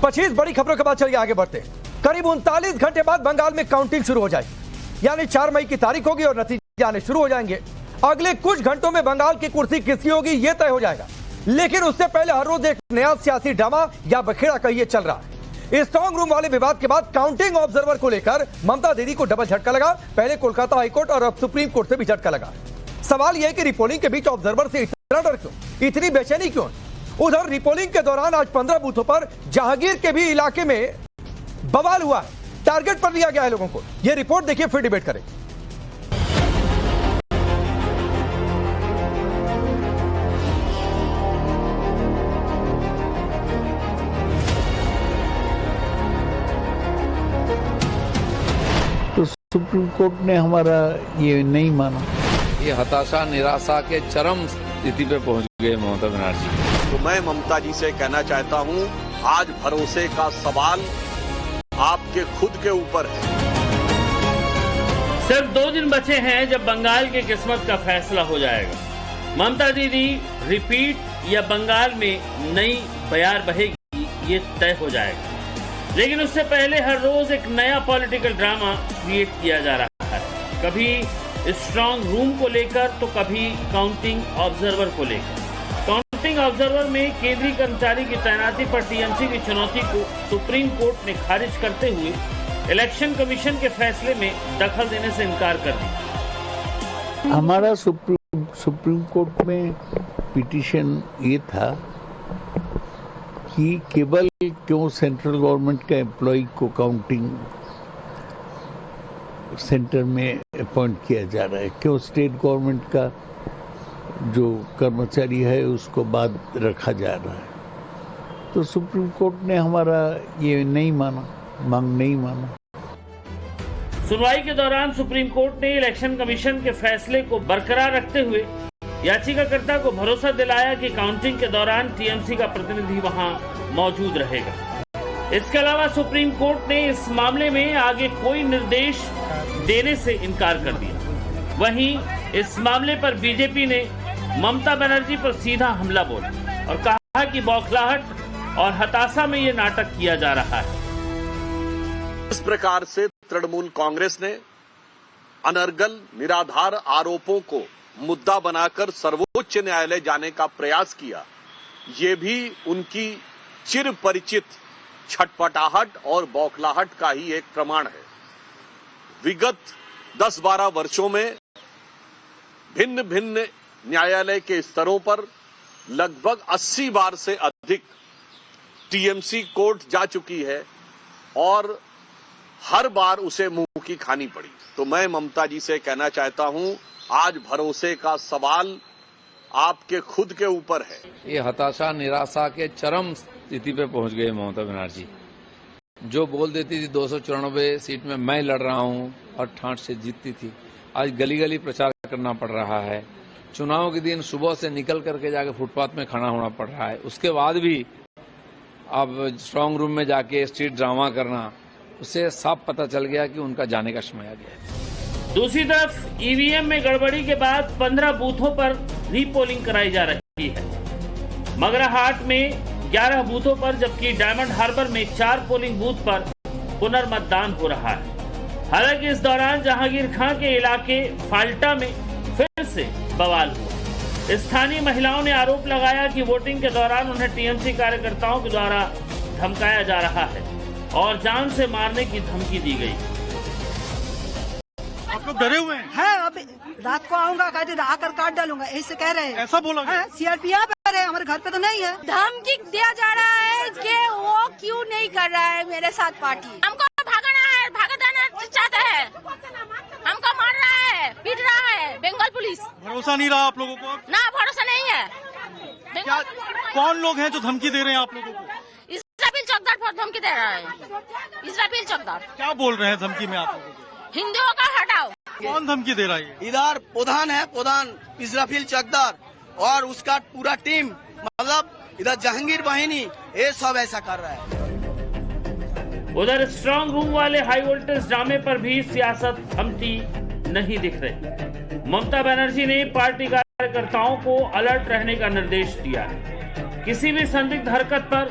25 बड़ी खबरों के बाद चलिए आगे बढ़ते हैं। करीब 39 घंटे बाद बंगाल में काउंटिंग शुरू हो जाएगी, यानी 4 मई की तारीख होगी और नतीजे आने शुरू हो जाएंगे। अगले कुछ घंटों में बंगाल की कुर्सी किसकी होगी यह तय हो जाएगा, लेकिन उससे पहले हर रोज एक नया सियासी ड्रामा या बखेड़ा कहिए चल रहा है। स्ट्रांग रूम वाले विवाद के बाद काउंटिंग ऑब्जर्वर को लेकर ममता दीदी को डबल झटका लगा। पहले कोलकाता हाईकोर्ट और अब सुप्रीम कोर्ट से भी झटका लगा। सवाल यह है कि रिपोलिंग के बीच ऑब्जर्वर से इतना डर क्यों, इतनी बेचैनी क्यों? उधर रिपोलिंग के दौरान आज 15 बूथों पर जहांगीर के भी इलाके में बवाल हुआ है, टारगेट पर लिया गया है लोगों को। यह रिपोर्ट देखिए, फिर डिबेट करें। तो सुप्रीम कोर्ट ने हमारा ये नहीं माना। ये हताशा निराशा के चरम स्थिति पे पहुंच गए ममता बनर्जी। तो मैं ममता जी से कहना चाहता हूं, आज भरोसे का सवाल आपके खुद के ऊपर है। सिर्फ 2 दिन बचे हैं जब बंगाल की किस्मत का फैसला हो जाएगा। ममता दीदी रिपीट या बंगाल में नई बयार बहेगी, ये तय हो जाएगा। लेकिन उससे पहले हर रोज एक नया पॉलिटिकल ड्रामा क्रिएट किया जा रहा है, कभी स्ट्रांग रूम को लेकर तो कभी काउंटिंग ऑब्जर्वर को लेकर। काउंटिंग ऑब्जर्वर में केंद्रीय कर्मचारी की तैनाती पर टीएमसी की चुनौती को सुप्रीम कोर्ट ने खारिज करते हुए इलेक्शन कमीशन के फैसले में दखल देने से इनकार कर दिया। हमारा सुप्रीम कोर्ट में पिटीशन ये था कि केवल क्यों सेंट्रल गवर्नमेंट का एम्प्लॉय को काउंटिंग सेंटर में अपॉइंट किया जा रहा है, क्यों स्टेट गवर्नमेंट का जो कर्मचारी है उसको बाद रखा जा रहा है। तो सुप्रीम कोर्ट ने हमारा ये नहीं माना, मांग नहीं माना। सुनवाई के दौरान सुप्रीम कोर्ट ने इलेक्शन कमीशन के फैसले को बरकरार रखते हुए याचिकाकर्ता को भरोसा दिलाया कि काउंटिंग के दौरान टीएमसी का प्रतिनिधि वहां मौजूद रहेगा। इसके अलावा सुप्रीम कोर्ट ने इस मामले में आगे कोई निर्देश देने से इनकार कर दिया। वहीं इस मामले पर बीजेपी ने ममता बनर्जी पर सीधा हमला बोला और कहा कि बौखलाहट और हताशा में ये नाटक किया जा रहा है। इस प्रकार से तृणमूल कांग्रेस ने अनर्गल निराधार आरोपों को मुद्दा बनाकर सर्वोच्च न्यायालय जाने का प्रयास किया, ये भी उनकी चिर परिचित छटपटाहट और बौखलाहट का ही एक प्रमाण है। विगत 10-12 वर्षों में भिन्न भिन्न न्यायालय के स्तरों पर लगभग 80 बार से अधिक टीएमसी कोर्ट जा चुकी है और हर बार उसे मुंह की खानी पड़ी। तो मैं ममता जी से कहना चाहता हूं, आज भरोसे का सवाल आपके खुद के ऊपर है। ये हताशा निराशा के चरम स्थिति पे पहुंच गए ममता बनर्जी। जो बोल देती थी 294 सीट में मैं लड़ रहा हूं और ठाठ से जीतती थी, आज गली गली प्रचार करना पड़ रहा है। चुनाव के दिन सुबह से निकल करके जाके फुटपाथ में खड़ा होना पड़ रहा है। उसके बाद भी अब स्ट्रांग रूम में जाके स्ट्रीट ड्रामा करना, उससे साफ पता चल गया कि उनका जाने का समय आ गया है। दूसरी तरफ ईवीएम में गड़बड़ी के बाद 15 बूथों पर रीपोलिंग कराई जा रही है। मगराहाट में 11 बूथों पर, जबकि डायमंड हार्बर में 4 पोलिंग बूथ पर पुनर्मतदान हो रहा है। हालांकि इस दौरान जहांगीर खां के इलाके फाल्टा में फिर से बवाल हुआ। स्थानीय महिलाओं ने आरोप लगाया कि वोटिंग के दौरान उन्हें टीएमसी कार्यकर्ताओं के द्वारा धमकाया जा रहा है और जान से मारने की धमकी दी गई। आप लोग डरे हुए हैं? अब रात को आऊंगा, कहते आकर काट डालूंगा, ऐसे कह रहे हैं। ऐसा बोला? सीआरपी यहाँ पे है, हमारे घर पे तो नहीं है। धमकी दिया जा रहा है कि वो क्यों नहीं कर रहा है मेरे साथ पार्टी। हमको भागना है, भागना चाहता है, हमको मार रहा है, पीट रहा है बंगाल पुलिस। भरोसा नहीं रहा आप लोगों को? ना, भरोसा नहीं है। क्या कौन लोग हैं जो धमकी दे रहे हैं आप लोगों को? इस्राफिल चौकदार पर धमकी दे रहा है। इस्राफिल चौकदार क्या बोल रहे हैं धमकी में आप लोगों को? हिंदुओं का हटाओ। कौन धमकी दे रहा है? इधर प्रधान है, प्रधान इस्राफिल चकदार और उसका पूरा टीम, मतलब इधर जहांगीर बहिनी, ये सब ऐसा कर रहा है। उधर स्ट्रांग रूम वाले हाई वोल्टेज ड्रामे पर भी सियासत थमती नहीं दिख रही। ममता बनर्जी ने पार्टी कार्यकर्ताओं को अलर्ट रहने का निर्देश दिया है। किसी भी संदिग्ध हरकत पर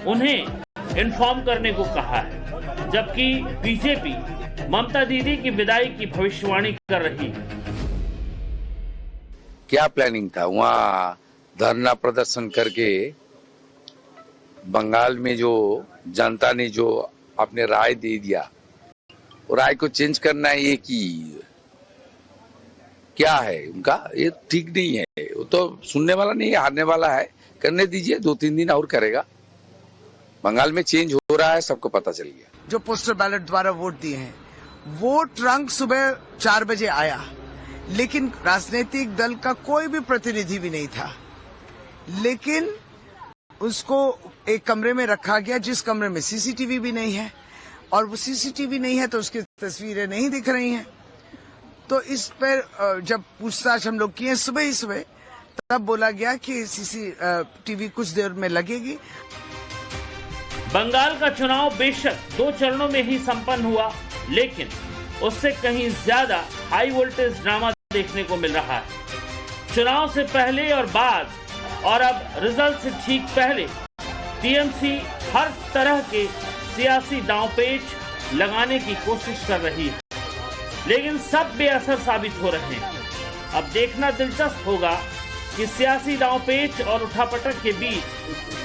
उन्हें इन्फॉर्म करने को कहा है, जबकि बीजेपी ममता दीदी की विदाई की भविष्यवाणी कर रही है। क्या प्लानिंग था? वहाँ धरना प्रदर्शन करके बंगाल में जो जनता ने जो अपने राय दे दिया, वो राय को चेंज करना है, ये की क्या है उनका? ये ठीक नहीं है। वो तो सुनने वाला नहीं है, हारने वाला है। करने दीजिए, 2-3 दिन और करेगा। बंगाल में चेंज हो रहा है, सबको पता चल गया। जो पोस्टल बैलेट द्वारा वोट दिए हैं, वो ट्रंक सुबह 4 बजे आया, लेकिन राजनीतिक दल का कोई भी प्रतिनिधि भी नहीं था। लेकिन उसको एक कमरे में रखा गया, जिस कमरे में सीसीटीवी भी नहीं है, और वो सीसीटीवी नहीं है तो उसकी तस्वीरें नहीं दिख रही हैं। तो इस पर जब पूछताछ हम लोग किए सुबह ही सुबह, तब बोला गया कि सीसीटीवी कुछ देर में लगेगी। बंगाल का चुनाव बेशक 2 चरणों में ही संपन्न हुआ, लेकिन उससे कहीं ज्यादा हाई वोल्टेज ड्रामा देखने को मिल रहा है। चुनाव से पहले और बाद, और अब रिजल्ट से ठीक पहले, टीएमसी हर तरह के सियासी दांवपेच लगाने की कोशिश कर रही है, लेकिन सब बेअसर साबित हो रहे हैं। अब देखना दिलचस्प होगा कि सियासी दांवपेच और उठापटक के बीच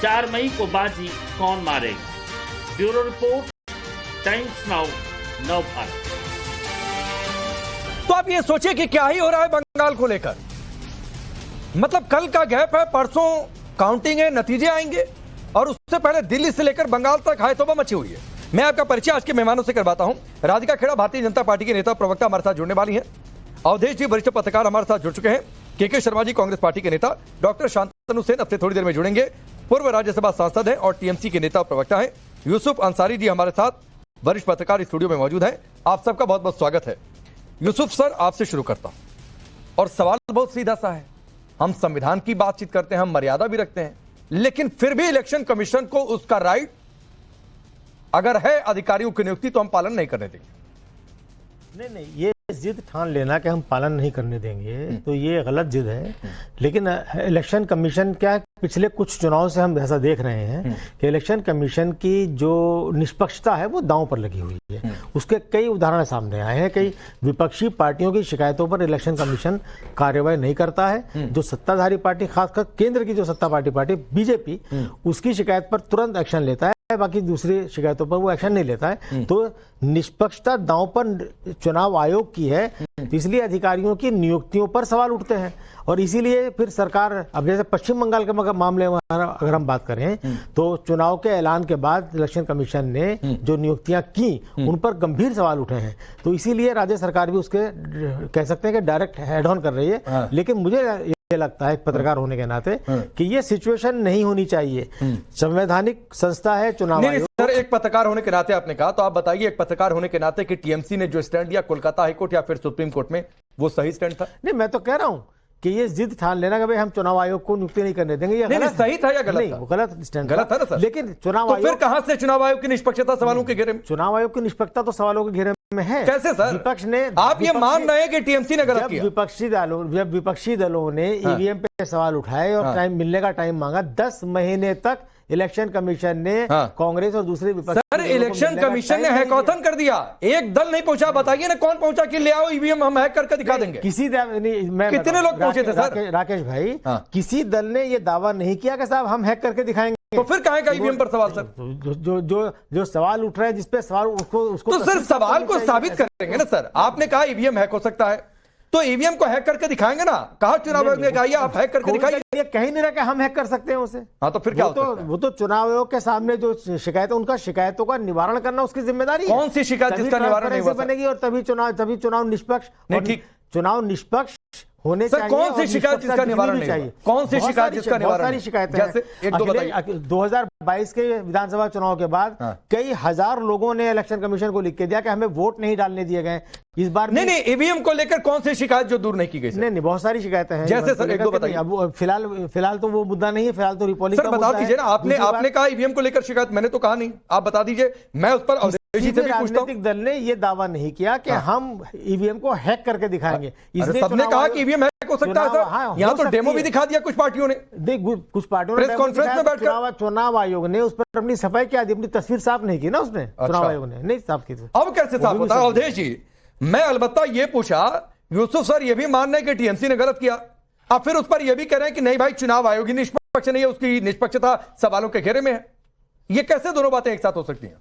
4 मई को बाजी कौन मारेगा। ब्यूरो रिपोर्ट, टाइम्स नाउ, नव भारत। तो आप ये सोचिए कि क्या ही हो रहा है बंगाल को लेकर। मतलब कल का गैप है, परसों काउंटिंग है, नतीजे आएंगे, और उससे पहले दिल्ली से लेकर बंगाल तक हाय तौबा मची हुई है। मैं आपका परिचय आज के मेहमानों से करवाता हूं। राधिका खेड़ा भारतीय जनता पार्टी के नेता प्रवक्ता हमारे साथ जुड़ने वाली हैं। अवधेश जी वरिष्ठ पत्रकार हमारे साथ जुड़ चुके हैं। के शर्मा जी कांग्रेस पार्टी के नेता। डॉक्टर शांतनु सेन अब से थोड़ी देर में जुड़ेंगे, पूर्व राज्यसभा सांसद हैं और टीएमसी के नेता और प्रवक्ता हैं। यूसुफ अंसारी जी हमारे साथ वरिष्ठ पत्रकार स्टूडियो में मौजूद हैं। आप सबका बहुत बहुत स्वागत है। यूसुफ सर, आपसे शुरू करता हूं, और सवाल बहुत सीधा सा है। हम संविधान की बातचीत करते हैं, हम मर्यादा भी रखते हैं, लेकिन फिर भी इलेक्शन कमीशन को उसका राइट अगर है अधिकारियों की नियुक्ति, तो हम पालन नहीं करने देंगे। नहीं, ये जिद ठान लेना कि हम पालन नहीं करने देंगे, तो ये गलत जिद है। लेकिन इलेक्शन कमीशन क्या है, पिछले कुछ चुनाव से हम ऐसा देख रहे हैं कि इलेक्शन कमीशन की जो निष्पक्षता है वो दांव पर लगी हुई है। उसके कई उदाहरण सामने आए हैं। कई विपक्षी पार्टियों की शिकायतों पर इलेक्शन कमीशन कार्रवाई नहीं करता है। जो सत्ताधारी पार्टी, खासकर केंद्र की जो सत्ता पार्टी बीजेपी, उसकी शिकायत पर तुरंत एक्शन लेता है, बाकी दूसरी शिकायतों पर वो एक्शन नहीं लेता है। तो निष्पक्षता दांव पर चुनाव आयोग की है, तो इसलिए अधिकारियों की नियुक्तियों पर सवाल उठते हैं। और इसीलिए फिर सरकार, अब जैसे पश्चिम बंगाल के मामले में अगर हम बात करें, तो चुनाव के ऐलान के बाद इलेक्शन कमीशन ने जो नियुक्तियां की, उन पर गंभीर सवाल उठे हैं। तो इसीलिए राज्य सरकार भी उसके कह सकते हैं कि डायरेक्ट हेड ऑन कर रही है। लेकिन मुझे ये लगता है पत्रकार होने के नाते कि ये सिचुएशन नहीं होनी चाहिए। संवैधानिक संस्था है चुनाव आयोग। सर, एक पत्रकार होने के नाते आपने कहा, तो आप बताइए एक पत्रकार होने के नाते कि टीएमसी ने जो स्टैंड लिया कोलकाता हाईकोर्ट या फिर सुप्रीम कोर्ट में, वो सही स्टैंड था? नहीं, मैं तो कह रहा हूं कि ये जिद ठान लेना कि भाई हम चुनाव आयोग को नियुक्ति नहीं करने देंगे, ये नहीं, सही था या गलत नहीं, था? वो गलत स्टैंड गलत था ना सर। लेकिन चुनाव तो आयोग, फिर कहां से चुनाव आयोग की निष्पक्षता सवालों के घेरे में? चुनाव आयोग की निष्पक्षता तो सवालों के घेरे में है। कैसे सर? विपक्ष ने, आप ये मान रहे हैं कि टीएमसी ने गलत किया? जब विपक्षी दलों ने ईवीएम पे सवाल उठाए और टाइम मिलने का टाइम मांगा, 10 महीने तक इलेक्शन कमीशन ने कांग्रेस और दूसरे विपक्ष, सर इलेक्शन कमीशन ने हैकॉथन कर दिया, एक दल नहीं पहुंचा। बताइए ना कौन पहुंचा कि ले आओ ईवीएम हम हैक करके दिखा देंगे। कितने लोग पहुंचे थे सर? राकेश भाई, किसी दल ने ये दावा नहीं किया कि साहब हम हैक करके दिखाएंगे। तो फिर कहां का ईवीएम पर सवाल सर? जो सवाल उठ रहे हैं, जिसपे सवाल उसको तो सर सवाल को साबित करेंगे ना सर। आपने कहा ईवीएम हैक हो सकता है, तो ईवीएम को हैक करके दिखाएंगे ना। कहा चुनाव आयोग ने कहा आप हैक करके दिखाइए। ये कहीं नहीं रहा कि हम हैक कर सकते हैं उसे। हाँ, तो फिर क्या होता है? वो तो चुनाव आयोग के सामने जो शिकायत है, उनका शिकायतों का निवारण करना उसकी जिम्मेदारी है। कौन सी शिकायत जिसका निवारण नहीं हुआ बनेगी, और तभी चुनाव निष्पक्ष, चुनाव निष्पक्ष होने चाहिए। कौन सी शिकायत जिसका निवारण नहीं चाहिए? कौन सी शिकायत जिसका निवारण? सारी शिकायतें हैं। 2022 के विधानसभा चुनाव के बाद कई हजार लोगों ने इलेक्शन कमीशन को लिख के दिया कि हमें वोट नहीं डालने दिए गए। इस बार नहीं, ईवीएम को लेकर कौन सी शिकायत जो दूर नहीं की गई? नहीं, बहुत सारी शिकायतें हैं। जैसे सर एक दो बताइए। अब फिलहाल तो वो मुद्दा नहीं है, फिलहाल तो रिपोलिंग सर बता दीजिए ना। आपने कहा ईवीएम को लेकर शिकायत, मैंने तो कहा नहीं, आप बता दीजिए। मैं उस पर जी से भी पूछता हूं। राजनीतिक दल ने ये दावा नहीं किया कि हम ईवीएम को हैक करके दिखाएंगे। अरे सबने कहा कि ईवीएम हैक हो सकता है सर। यहाँ तो डेमो भी दिखा दिया कुछ पार्टियों ने। कुछ पार्टियों ने प्रेस कॉन्फ्रेंस में बैठकर चुनाव आयोग ने उस पर अपनी सफाई क्या दी, अपनी तस्वीर साफ नहीं की ना उसने। चुनाव आयोग ने नहीं साफ की। अब कैसे साफ होता है अवधेश जी? मैं अलबत्ता ये पूछा, यूसुफ सर ये भी मान रहे हैं कि टीएमसी ने गलत किया, अब फिर उस पर यह भी कह रहे हैं कि नहीं भाई चुनाव आयोग ही निष्पक्ष नहीं है, उसकी निष्पक्षता सवालों के घेरे में है। ये कैसे दोनों बातें एक साथ हो सकती हैं?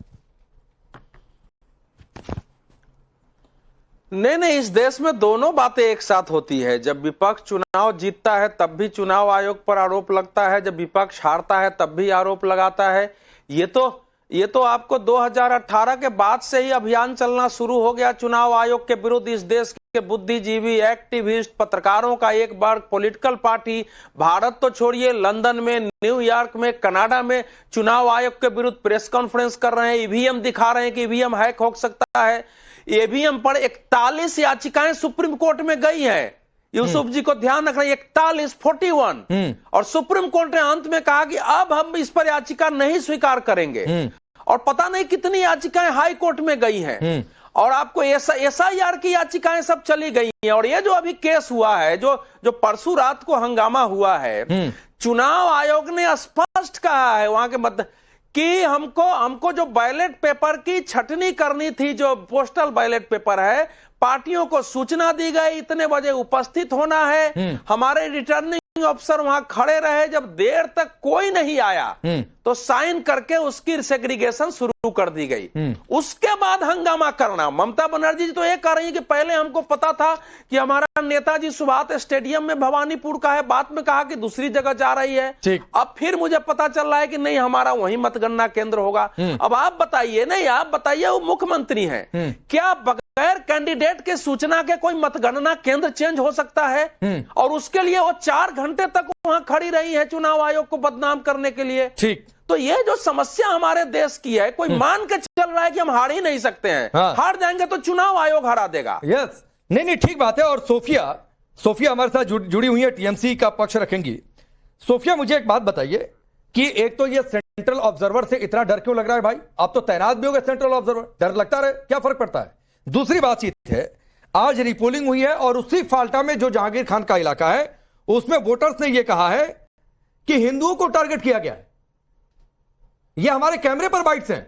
नहीं, इस देश में दोनों बातें एक साथ होती है। जब विपक्ष चुनाव जीतता है तब भी चुनाव आयोग पर आरोप लगता है, जब विपक्ष हारता है तब भी आरोप लगाता है। ये तो आपको 2018 के बाद से ही अभियान चलना शुरू हो गया चुनाव आयोग के विरुद्ध। इस देश के बुद्धिजीवी, एक्टिविस्ट, पत्रकारों का एक वर्ग, पॉलिटिकल पार्टी, भारत तो छोड़िए, लंदन में, न्यूयॉर्क में, कनाडा में चुनाव आयोग के विरुद्ध प्रेस कॉन्फ्रेंस कर रहे हैं, ईवीएम दिखा रहे हैं कि ईवीएम हैक हो सकता है। ईवीएम पर 41 याचिकाएं सुप्रीम कोर्ट में गई हैं। यूसुफ जी को ध्यान रखना, 41 और सुप्रीम कोर्ट ने अंत में कहा कि अब हम इस पर याचिका नहीं स्वीकार करेंगे। और पता नहीं कितनी याचिकाएं हाई कोर्ट में गई हैं। और आपको एसआईआर की याचिकाएं सब चली गई हैं। और ये जो अभी केस हुआ है, जो परसों रात को हंगामा हुआ है, चुनाव आयोग ने स्पष्ट कहा है वहां के मध्य कि हमको जो बैलेट पेपर की छटनी करनी थी, जो पोस्टल बैलेट पेपर है, पार्टियों को सूचना दी गई इतने बजे उपस्थित होना है। हमारे रिटर्निंग अफसर वहां खड़े रहे, जब देर तक कोई नहीं आया तो साइन करके उसकी सेग्रीगेशन शुरू कर दी गई। उसके बाद हंगामा करना। ममता बनर्जी जी तो ये कह रही है कि पहले हमको पता था कि हमारा नेताजी सुभाष स्टेडियम में भवानीपुर का है, बाद में कहा कि दूसरी जगह जा रही है, अब फिर मुझे पता चल रहा है कि नहीं हमारा वही मतगणना केंद्र होगा। अब आप बताइए, नहीं आप बताइए, वो मुख्यमंत्री हैं, क्या बगैर कैंडिडेट के सूचना के कोई मतगणना केंद्र चेंज हो सकता है? और उसके लिए वो 4 घंटे तक वहां खड़ी रही है चुनाव आयोग को बदनाम करने के लिए। ठीक, तो ये जो समस्या हमारे देश की है, कोई मान के चल रहा है कि हम हार ही नहीं सकते हैं। हार जाएंगे तो चुनाव आयोग हरा देगा। यस, नहीं ठीक बात है। और सोफिया हमारे साथ जुड़ी हुई है, टीएमसी का पक्ष रखेंगी। सोफिया, मुझे एक बात बताइए कि एक तो ये सेंट्रल ऑब्जर्वर से इतना डर क्यों लग रहा है भाई? आप तो तैनात भी हो गए सेंट्रल ऑब्जर्वर, डर लगता रहे, क्या फर्क पड़ता है? दूसरी बात ये है, आज रिपोलिंग हुई है और उसी फाल्टा में जो जहांगीर खान का इलाका है, उसमें वोटर्स ने यह कहा है कि हिंदुओं को टारगेट किया गया है। यह हमारे कैमरे पर बाइट्स हैं।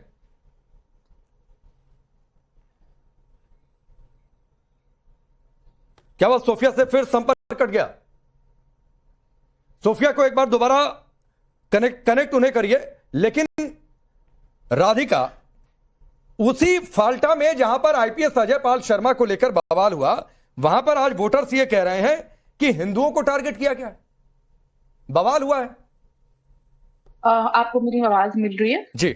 क्या वह सोफिया से फिर संपर्क कट गया? सोफिया को एक बार दोबारा कनेक्ट उन्हें करिए। लेकिन राधिका, उसी फाल्टा में जहां पर आईपीएस अजय पाल शर्मा को लेकर बवाल हुआ, वहां पर आज वोटर्स ये कह रहे हैं कि हिंदुओं को टारगेट किया गया है, बवाल हुआ है। आपको मेरी आवाज मिल रही है? जी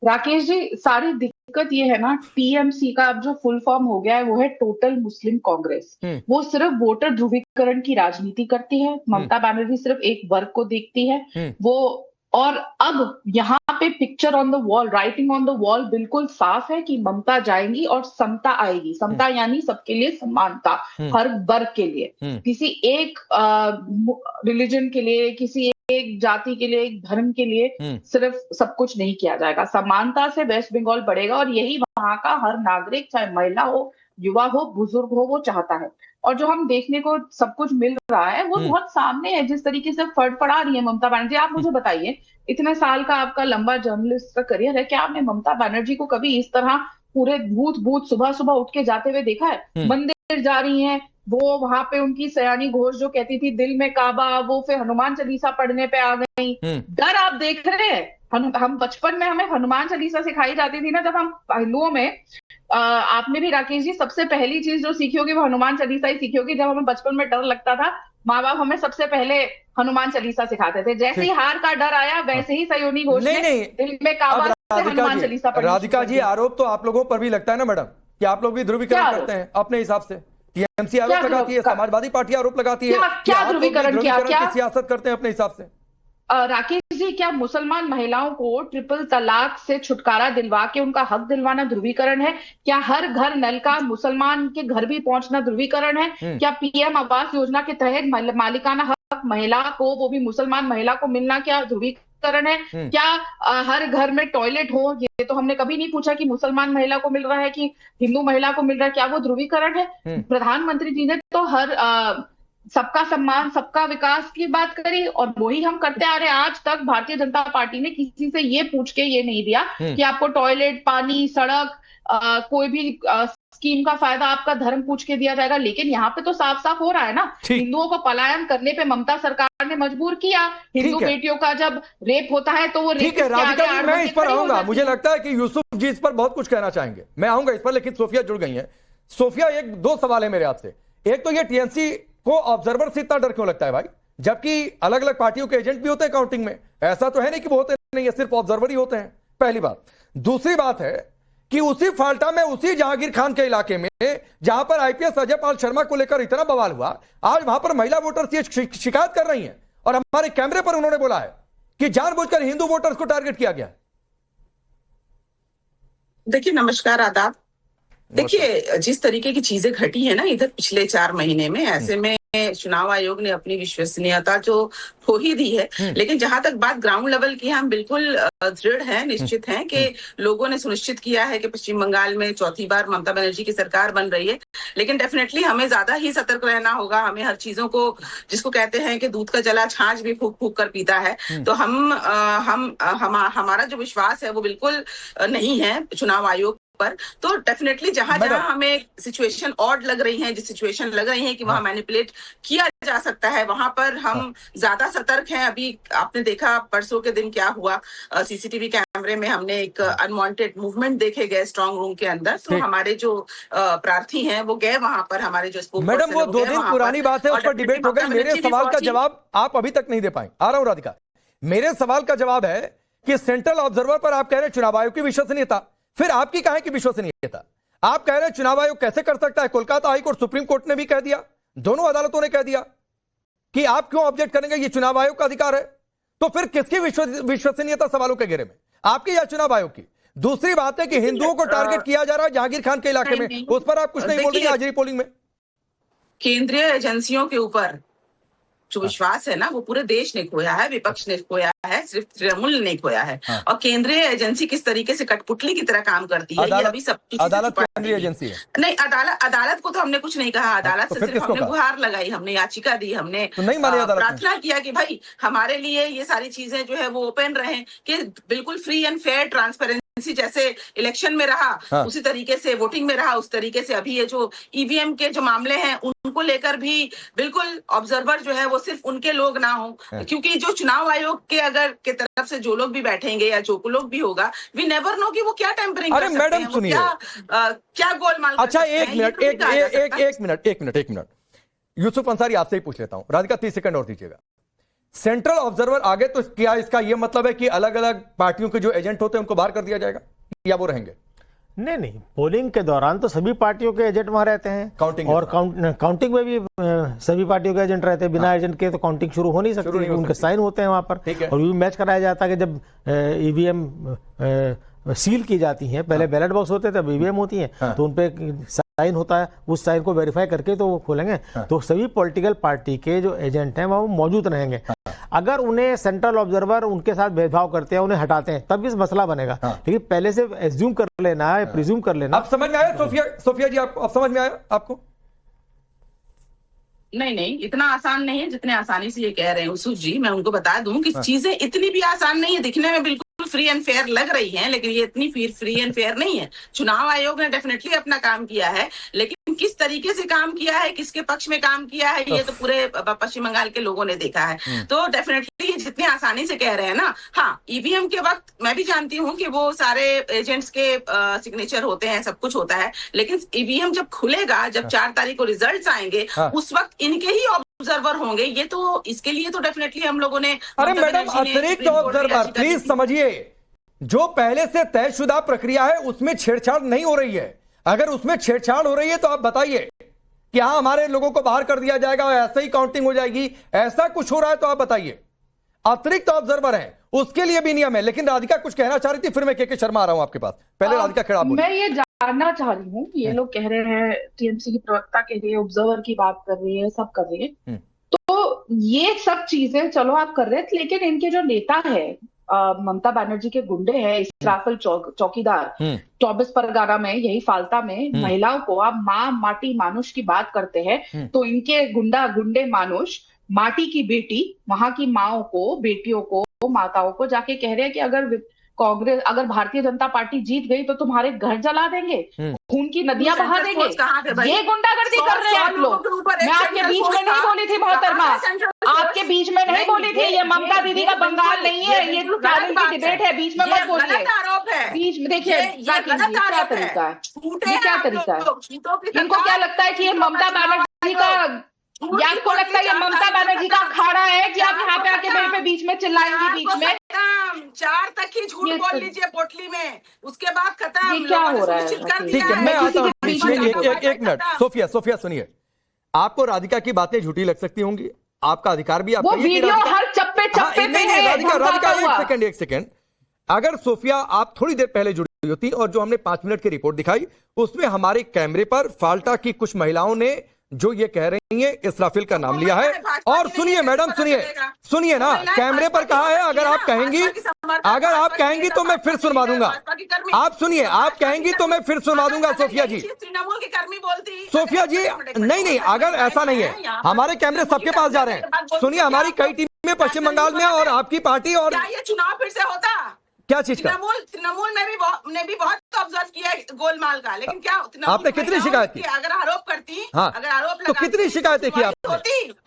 राकेश जी, सारी दिक्कत ये है ना, टीएमसी का अब जो फुल फॉर्म हो गया है वो है टोटल मुस्लिम कांग्रेस। वो सिर्फ वोटर ध्रुवीकरण की राजनीति करती है। ममता बनर्जी सिर्फ एक वर्ग को देखती है वो। और अब यहाँ पे picture on the wall, writing on the wall बिल्कुल साफ है कि ममता जाएंगी और समता आएगी। समता यानी सबके लिए समानता, हर वर्ग के लिए, किसी एक रिलीजन के लिए, किसी एक जाति के लिए, एक धर्म के लिए सिर्फ सब कुछ नहीं किया जाएगा। समानता से वेस्ट बंगाल बढ़ेगा और यही वहां का हर नागरिक, चाहे महिला हो, युवा हो, बुजुर्ग हो, वो चाहता है। और जो हम देखने को सब कुछ मिल रहा है वो बहुत सामने है, जिस तरीके से फड़फड़ा रही है ममता बनर्जी। आप मुझे बताइए, इतने साल का आपका लंबा जर्नलिस्ट का करियर है, क्या आपने ममता बनर्जी को कभी इस तरह पूरे भूत सुबह सुबह उठ के जाते हुए देखा है? मंदिर जा रही हैं वो, वहां पे उनकी सयानी घोष जो कहती थी दिल में काबा, वो फिर हनुमान चालीसा पढ़ने पे आ गई। डर आप देख रहे हैं? हम बचपन में हमें हनुमान चालीसा सिखाई जाती थी ना, जब हम हिंदुओं में, आपने भी राकेश जी सबसे पहली चीज जो सीखी होगी वो हनुमान चालीसा ही सीखी होगी। जब हमें बचपन में डर लगता था, माँ बाप हमें सबसे पहले हनुमान चालीसा सिखाते थे। जैसे ही हार का डर आया, वैसे ही सयोनी घोष ने दिल में काबा से हनुमान चालीसा पढ़ी। राधिका जी, आरोप तो आप लोगों पर भी लगता है ना मैडम, कि आप लोग भी ध्रुवीकरण करते हैं अपने हिसाब से? टीएमसी आरोप लगाती है, समाजवादी पार्टी आरोप लगाती है, क्या ध्रुवीकरण किया? क्या सियासत करते हैं अपने हिसाब से? राकेश जी, क्या मुसलमान महिलाओं को ट्रिपल तलाक से छुटकारा दिलवा के उनका हक दिलवाना ध्रुवीकरण है? क्या हर घर नल का मुसलमान के घर भी पहुंचना ध्रुवीकरण है? क्या पीएम आवास योजना के तहत मालिकाना हक महिला को, वो भी मुसलमान महिला को मिलना, क्या ध्रुवीकरण ध्रुवीकरण है? क्या हर घर में टॉयलेट हो? ये तो हमने कभी नहीं पूछा कि मुसलमान महिला को मिल रहा है कि हिंदू महिला को मिल रहा है। क्या वो ध्रुवीकरण है? प्रधानमंत्री जी ने तो हर सबका सम्मान, सबका विकास की बात करी और वही हम करते आ रहे हैं। आज तक भारतीय जनता पार्टी ने किसी से ये पूछ के ये नहीं दिया कि आपको टॉयलेट, पानी, सड़क, कोई भी स्कीम का फायदा आपका धर्म पूछ के दिया जाएगा। लेकिन यहाँ पे तो साफ साफ हो रहा है ना, हिंदुओं को पलायन करने पे ममता सरकार ने मजबूर किया। हिंदू बेटियों का जब रेप होता है तो वो ठीक है राधिका जी, मैं इस पर आऊंगा। मुझे लगता है कि यूसुफ जी इस पर बहुत कुछ कहना चाहेंगे, मैं आऊंगा इस पर, लेकिन सोफिया जुड़ गई है। सोफिया, एक दो सवाल है मेरे आपसे। एक तो ये टीएमसी को ऑब्जर्वर से इतना डर क्यों लगता है भाई, जबकि अलग अलग पार्टियों के एजेंट भी होते हैं काउंटिंग में? ऐसा तो है नहीं कि वो होते नहीं है, सिर्फ ऑब्जर्वर ही होते हैं, पहली बात। दूसरी बात है कि उसी फाल्टा में, उसी जहांगीर खान के इलाके में जहां पर आईपीएस अजय पाल शर्मा को लेकर इतना बवाल हुआ, आज वहां पर महिला वोटर्स ये शिकायत कर रही हैं और हमारे कैमरे पर उन्होंने बोला है कि जानबूझकर हिंदू वोटर्स को टारगेट किया गया। देखिए, नमस्कार, आदाब। देखिए, जिस तरीके की चीजें घटी है ना इधर पिछले 4 महीने में, ऐसे में चुनाव आयोग ने अपनी विश्वसनीयता जो खो ही दी है। लेकिन जहां तक बात ग्राउंड लेवल की, हम बिल्कुल दृढ़ हैं, निश्चित हैं कि लोगों ने सुनिश्चित किया है कि पश्चिम बंगाल में चौथी बार ममता बनर्जी की सरकार बन रही है। लेकिन डेफिनेटली हमें ज्यादा ही सतर्क रहना होगा। हमें हर चीजों को, जिसको कहते हैं कि दूध का जला छाछ भी फूक फूक कर पीता है, तो हमारा जो विश्वास है वो बिल्कुल नहीं है चुनाव आयोग पर। तो डेफिनेटली जहां जहां हमें सिचुएशन ऑड लग रही है, जिस सिचुएशन लग रही है कि वहां मैनिपुलेट किया जा सकता है, वहां पर हम ज्यादा सतर्क हैं। अभी आपने देखा परसों के दिन क्या हुआ, सीसीटीवी कैमरे में हमने एक अनवांटेड मूवमेंट देखे गए स्ट्रांग रूम के अंदर। तो हमारे जो प्रार्थी हैं वो गए वहां पर, हमारे जो मैडम वो 2 दिन पुरानी बात है, उस पर डिबेट हो गई। मेरे सवाल का जवाब आप अभी तक नहीं दे पाए। आ रहा हूं राधिका, मेरे सवाल का जवाब है कि सेंट्रल ऑब्जर्वर पर आप कह रहे हैं चुनाव आयोग की विश्वसनीयता, फिर आपकी कहां की विश्वसनीयता? आप कह रहे हैं चुनाव आयोग कैसे कर सकता है? कोलकाता हाईकोर्ट, सुप्रीम कोर्ट ने भी कह दिया, दोनों अदालतों ने कह दिया कि आप क्यों ऑब्जेक्ट करेंगे, ये चुनाव आयोग का अधिकार है। तो फिर किसकी विश्वसनीयता सवालों के घेरे में, आपकी या चुनाव आयोग की? दूसरी बात है कि हिंदुओं को टारगेट किया जा रहा है जहांगीर खान के इलाके में, उस पर आप कुछ नहीं बोल रही आज ही पोलिंग में। केंद्रीय एजेंसियों के ऊपर जो विश्वास है ना, वो पूरे देश ने खोया है, विपक्ष ने खोया है, सिर्फ तृणमूल ने खोया है। और केंद्रीय एजेंसी किस तरीके से कठपुतली की तरह काम करती है, ये अभी सब अदालत केंद्रीय एजेंसी है। नहीं, अदालत को तो हमने कुछ नहीं कहा। अदालत से सिर्फ हमने गुहार लगाई, हमने याचिका दी, हमने प्रार्थना किया कि भाई हमारे लिए ये सारी चीजें जो है वो ओपन रहे, कि बिल्कुल फ्री एंड फेयर ट्रांसपेरेंसी जैसे इलेक्शन में रहा उसी तरीके से वोटिंग में रहा, उस तरीके से अभी ये जो ईवीएम के जो मामले हैं उनको लेकर भी बिल्कुल ऑब्जर्वर जो है वो सिर्फ उनके लोग ना हो। क्योंकि जो चुनाव आयोग के अगर के तरफ से जो लोग भी बैठेंगे या जो लोग भी होगा, वी नेवर नो कि वो क्या टेम्परिंग कर सकते हैं। मैडम सुनिए, क्या गोलमाल। अच्छा, एक मिनट यूसुफ अंसारी, आपसे ही पूछ लेता हूं। राधिका 30 सेकंड और दीजिएगा। सेंट्रल ऑब्जर्वर आगे, तो क्या इसका यह मतलब है कि अलग अलग पार्टियों के जो एजेंट होते हैं उनको बाहर कर दिया जाएगा या वो रहेंगे? नहीं, पोलिंग के दौरान तो सभी पार्टियों के एजेंट वहां रहते हैं, काउंटिंग और काउंटिंग में भी सभी पार्टियों के एजेंट रहते हैं। बिना एजेंट के तो काउंटिंग शुरू हो नहीं सकती, उनके साइन होते हैं वहां पर। और मैच कराया जाता है कि जब ईवीएम सील की जाती हैं, पहले बैलेट बॉक्स होते थे, अब ईवीएम होती हैं, तो उनपे साइन होता है, उस साइन को वेरीफाई करके तो वो खोलेंगे। तो सभी पॉलिटिकल पार्टी के जो एजेंट हैं वो मौजूद रहेंगे। अगर उन्हें सेंट्रल ऑब्जर्वर उनके साथ भेदभाव करते हैं, उन्हें हटाते हैं, तब इस मसला बनेगा। लेकिन पहले से एज्यूम कर लेना है, प्रिज्यूम कर लेना। आप समझ में आया सोफिया जी, आप समझ में आया आपको? नहीं, इतना आसान नहीं है जितने आसानी से ये कह रहे हैं यूसुफ जी। मैं उनको बता दूं कि चीजें इतनी भी आसान नहीं है। दिखने में बिल्कुल फ्री एंड फेयर लग रही हैं, लेकिन ये इतनी फ्री एंड फेयर नहीं है। चुनाव आयोग ने डेफिनेटली अपना काम किया है, लेकिन किस तरीके से काम किया है, किसके पक्ष में काम किया है, ये तो पूरे पश्चिम बंगाल के लोगों ने देखा है। तो डेफिनेटली ये जितने आसानी से कह रहे हैं ना, हाँ, ईवीएम के वक्त मैं भी जानती हूँ कि वो सारे एजेंट्स के सिग्नेचर होते हैं, सब कुछ होता है। लेकिन ईवीएम जब खुलेगा, जब 4 तारीख को रिजल्ट आएंगे, उस वक्त इनके ही ऑब्जर्वर होंगे। ये तो इसके लिए तो डेफिनेटली हम लोगों ने। अरे मैडम, अतिरिक्त ऑब्जर्वर प्लीज समझिए, जो पहले से तयशुदा प्रक्रिया है उसमें छेड़छाड़ नहीं हो रही है। अगर उसमें छेड़छाड़ हो रही है तो आप बताइए कि हाँ हमारे लोगों को बाहर कर दिया जाएगा और ऐसे ही काउंटिंग हो जाएगी, ऐसा कुछ हो रहा है तो आप बताइए। अतिरिक्त ऑब्जर्वर हैं, उसके लिए भी नियम है। लेकिन राधिका कुछ कहना चाह रही थी, फिर मैं के शर्मा आ रहा हूं आपके पास। पहले राधिका खड़ा बोलिए। मैं ये जानना चाह रही हूँ, ये लोग कह रहे हैं, टीएमसी की प्रवक्ता कह रही है, ऑब्जर्वर की बात कर रही है, सब कर रही है, तो ये सब चीजें चलो आप कर रहे थे, लेकिन इनके जो नेता है ममता बनर्जी के गुंडे हैं, इस्राफिल चौकीदार 24 परगना में, यही फाल्ता में महिलाओं को आप माँ माटी मानुष की बात करते हैं, तो इनके गुंडे मानुष माटी की बेटी, वहां की माओ को, बेटियों को, माताओं को जाके कह रहे हैं कि अगर भारतीय जनता पार्टी जीत गई तो तुम्हारे घर जला देंगे, खून की नदियां बहा देंगे। ये गुंडागर्दी कर रहे हैं आप लोग। मैं आपके बीच में नहीं बोली थी मोहतरमा, आपके बीच में नहीं बोली थी। ये ममता दीदी का बंगाल नहीं है, ये चैनल की डिबेट है, बीच में मत बोलिए। बीच में देखिए क्या तरीका है, ये क्या तरीका है। इनको क्या लगता है कि ये ममता बनर्जी का, या आपको लगता है ये ममता बनर्जी का अखाड़ा है कि आप यहाँ पे आके मेरे पे बीच में चिल्लाएंगे? बीच में 4 तक ही झूठ बोल लीजिए पोटली में, उसके बाद खत्म। ये क्या हो रहा है? ठीक है, मैं आता हूँ बीच में। एक मिनट, सोफिया सुनिए, आपको राधिका की बातें झूठी लग सकती होंगी, आपका अधिकार भी आपका। वो वीडियो हर चप्पे पे नहीं, राधिका एक सेकंड, अगर सोफिया आप थोड़ी देर पहले जुड़ी होती और जो हमने 5 मिनट की रिपोर्ट दिखाई उसमें हमारे कैमरे पर फाल्टा की कुछ महिलाओं ने जो ये कह रही है इसराफिल का नाम लिया है। और सुनिए मैडम, सुनिए ना, कैमरे पर कहा है अगर आप कहेंगी तो मैं फिर सुनवा दूंगा। आप सुनिए, आप कहेंगी तो मैं फिर सुनवा दूंगा। सोफिया जी, तृणमूल की कर्मी बोलती। सोफिया जी, नहीं, अगर ऐसा नहीं है, हमारे कैमरे सबके पास जा रहे हैं। सुनिए, हमारी कई टीमें पश्चिम बंगाल में और आपकी पार्टी, और ये चुनाव फिर से होता? क्या चीज का? तृणमूल ने भी बहुत ऑब्जर्व किया है गोलमाल का, लेकिन क्या आपने कितनी शिकायत की? अगर आरोप करती, हाँ, अगर आरोप तो कितनी शिकायतें की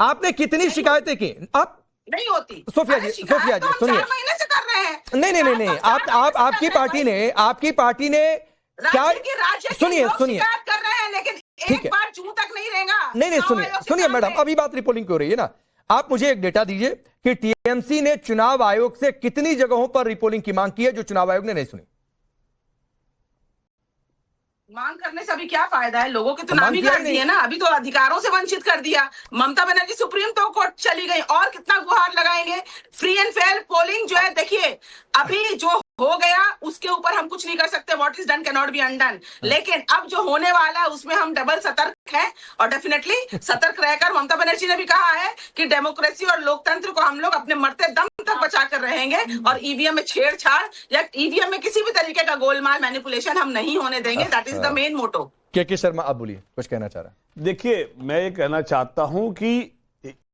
आपने कितनी शिकायतें की? आप नहीं होती। सोफिया जी सुनिए, महीने से कर रहे हैं। नहीं, आपकी पार्टी ने क्या? सुनिए कर रहे हैं, लेकिन एक बार जूं तक नहीं रहेगा। नहीं, सुनिए मैडम, अभी बात रिपोर्टिंग की हो रही है ना। आप मुझे एक डेटा दीजिए कि टीएमसी ने चुनाव आयोग से कितनी जगहों पर रिपोर्टिंग की मांग की है जो चुनाव आयोग ने नहीं सुनी। मांग करने से अभी क्या फायदा है? लोगों के तो नाम ही कर दिए ना, अभी तो अधिकारों से वंचित कर दिया। ममता बनर्जी सुप्रीम कोर्ट चली गई, और कितना गुहार लगाएंगे? फ्री एंड फेयर पोलिंग जो है, देखिए अभी जो हो गया उसके ऊपर हम कुछ नहीं कर सकते, what is done can not be undone. लेकिन अब जो होने वाला है उसमें हम डबल सतर्क हैं, और डेफिनेटली सतर्क रहकर ममता बनर्जी ने भी कहा है कि डेमोक्रेसी और लोकतंत्र को हम लोग अपने मरते दम तक बचा कर रहेंगे, और ईवीएम में छेड़छाड़ या ईवीएम में किसी भी तरीके का गोलमाल मैनिपुलेशन हम नहीं होने देंगे। That is the main motto. K Sharma, आप बोलिए, कुछ कहना चाह रहा है? देखिए, मैं ये कहना चाहता हूं कि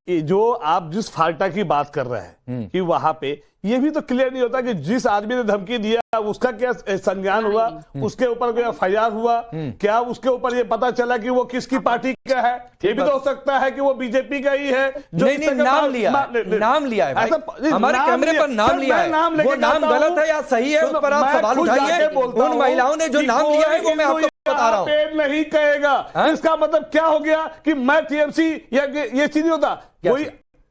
जो आप जिस फाल्टा की बात कर रहे हैं कि वहां पे ये भी तो क्लियर नहीं होता कि जिस आदमी ने धमकी दिया उसका क्या संज्ञान हुआ, उसके ऊपर कोई एफआईआर हुआ क्या, उसके ऊपर ये पता चला कि वो किसकी पार्टी का है? ये भी तो हो सकता है कि वो बीजेपी का ही है जो नहीं, नाम लिया है भाई। हमारे कैमरे पर नाम लिया है, वो नाम गलत है या सही है उस पर आप सवाल उठाइए। उन महिलाओं ने जो नाम लिया है वो मैं आपको बता रहा हूँ। नहीं कहेगा इसका मतलब क्या हो गया कि मैं टीएमसी या ये चीज नहीं होता। कोई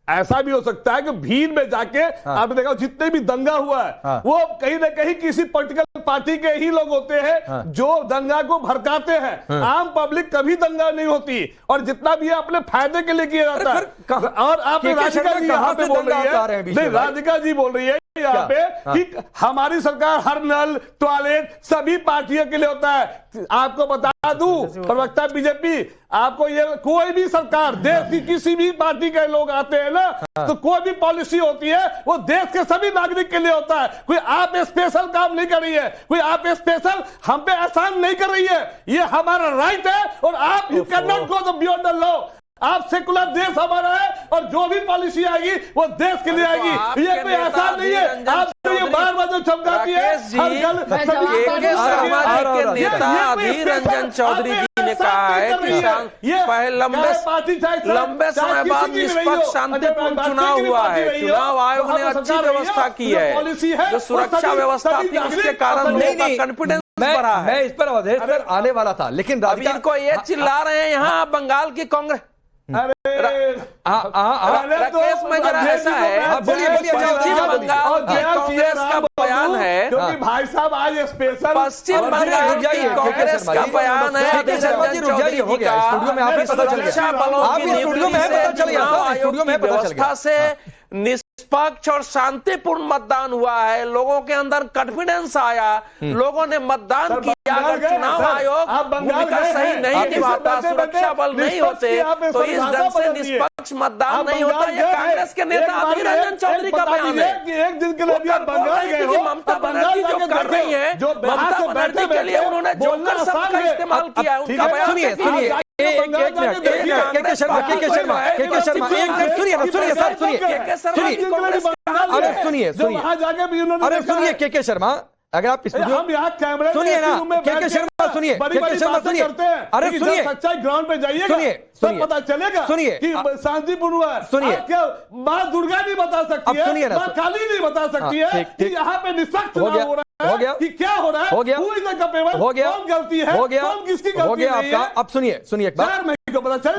ऐसा भी हो सकता है कि भीड़ में जाके आपने देखा जितने भी दंगा हुआ है वो कहीं ना कहीं किसी पॉलिटिकल पार्टी के ही लोग होते हैं जो दंगा को भड़काते हैं। आम पब्लिक कभी दंगा नहीं होती, और जितना भी अपने फायदे के लिए किया जाता है। और आप राधिका जी यहाँ पे बोल रही है, नहीं राधिका जी बोल रही है यहाँ पे कि हमारी सरकार हर नल टॉयलेट सभी पार्टियों के लिए होता है। आपको बता दूं प्रवक्ता बीजेपी, आपको ये कोई भी सरकार देश की किसी भी पार्टी के लोग आते हैं ना, तो कोई भी पॉलिसी होती है वो देश के सभी नागरिक के लिए होता है। कोई आप स्पेशल काम नहीं कर रही है, कोई आप स्पेशल हम पे एहसान नहीं कर रही है, ये हमारा राइट है। और आप you can not go the beyond the law. आप सेकुलर देश हमारा है, और जो भी पॉलिसी आएगी वो देश के लिए आएगी। ये कोई आसान नहीं है। आप तो ये बार जो चमकाती है हर गल नेता अधीर रंजन चौधरी जी ने कहा है कि लंबे समय बाद निष्पक्ष शांतिपूर्ण चुनाव हुआ है। चुनाव आयोग ने अच्छी व्यवस्था की है, जो सुरक्षा व्यवस्था थी उसके कारण कॉन्फिडेंस बढ़ा है। मैं इस पर अवधेश सर आने वाला था, लेकिन अभी इनको ये चिल्ला रहे हैं यहाँ बंगाल की कांग्रेस। राकेश में जरा ऐसा है, पश्चिम बंगाल की कांग्रेस का बयान है, क्योंकि भाई साहब आज स्पेशल पश्चिम बंगाल की कांग्रेस का बयान है सुरक्षा बलों की व्यवस्था से निष्पक्ष और शांतिपूर्ण मतदान हुआ है। लोगों के अंदर कॉन्फिडेंस आया, लोगों ने मतदान किया। अगर चुनाव आयोग भूमिका सही नहीं निभाता, सुरक्षा बल नहीं होते, तो इस ढंग से निष्पक्ष मतदान नहीं होता, ये कांग्रेस के नेता अधीर रंजन चौधरी का बयान है कि एक दिन के लिए भी आप बंगाल गए हो, ममता बनर्जी जो कर रही है, ममता बनर्जी के लिए उन्होंने जोकर शब्द का इस्तेमाल किया है, उनका बयान सुनिए एक मिनट के शर्मा एक मिनट सुनिए अरे सुनिए अरे सुनिए के शर्मा, अगर आप हम यहाँ कैमरे सुनिए ना के शर्मा सुनिए अरे सुनिए सच्चाई ग्राउंड पे जाइए, सुनिए सब पता चलेगा सुनिए कि शांतिपूर्ण हुआ है। सुनिए क्या माँ दुर्गा नहीं बता सकती है, सुनिए ना माँ काली नहीं बता सकती है कि यहाँ पे निष्पक्ष चुनाव हो रहा है, हो गया कि क्या हो रहा है, हो गया हो गया, कौन गलती है, हो गया कौन किसकी हो गलती गया नहीं है। आपका। अब सुनिए एक बात, मैं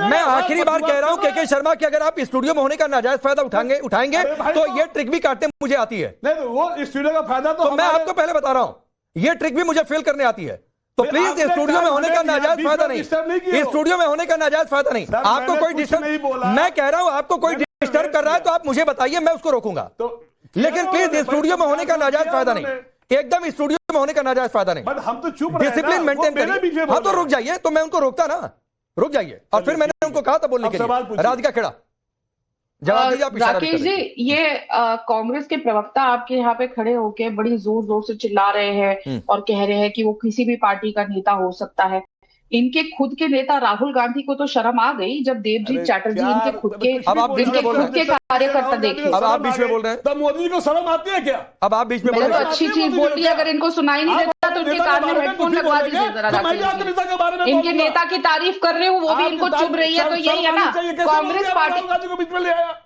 मैं आखिरी बार कह रहा हूं के शर्मा कि अगर आप स्टूडियो में होने का नाजायज फायदा उठाएंगे तो ये ट्रिक भी काटने मुझे आती है। नहीं तो वो स्टूडियो का फायदा तो मैं आपको पहले बता रहा हूं, ये ट्रिक भी मुझे फेल करने आती है। तो प्लीज स्टूडियो में होने का नाजायज फायदा नहीं, स्टूडियो में होने का नाजायज फायदा नहीं। आपको कोई डिस्टर्ब, मैं कह रहा हूं आपको कोई डिस्टर्ब कर रहा है तो आप मुझे बताइए, मैं उसको रोकूंगा। लेकिन प्लीज स्टूडियो में होने का नाजायज फायदा नहीं, एकदम स्टूडियो में होने का नाजायज फायदा नहीं। हम तो चुप, डिसिप्लिन मेंटेन करिए। हाँ तो रुक जाइए, तो मैं उनको रोकता ना, रुक जाइए। और फिर मैंने उनको कहा था बोलने के लिए, राधिका खेड़ा जवाब दीजिए आप। राकेश जी, ये कांग्रेस के प्रवक्ता आपके यहाँ पे खड़े होके बड़ी जोर जोर से चिल्ला रहे हैं और कह रहे हैं कि वो किसी भी पार्टी का नेता हो सकता है। इनके खुद के नेता राहुल गांधी को तो शर्म आ गई जब देवजीत चैटर्जी इनके खुद के कार्यकर्ता देखे। अब आप बीच में बोल रहे हैं, तब मोदी को शर्म आती है क्या? अब आप बीच में बोल रहे हैं। अच्छी चीज बोल रही है, अगर इनको सुनाई नहीं देता तो इनके कान में हेडफोन लगवा दीजिए जरा। राकेश, इनके नेता की तारीफ कर रहे हो, वो भी इनको चुभ रही है, तो यही है ना कांग्रेस पार्टी को बीच में ले आया।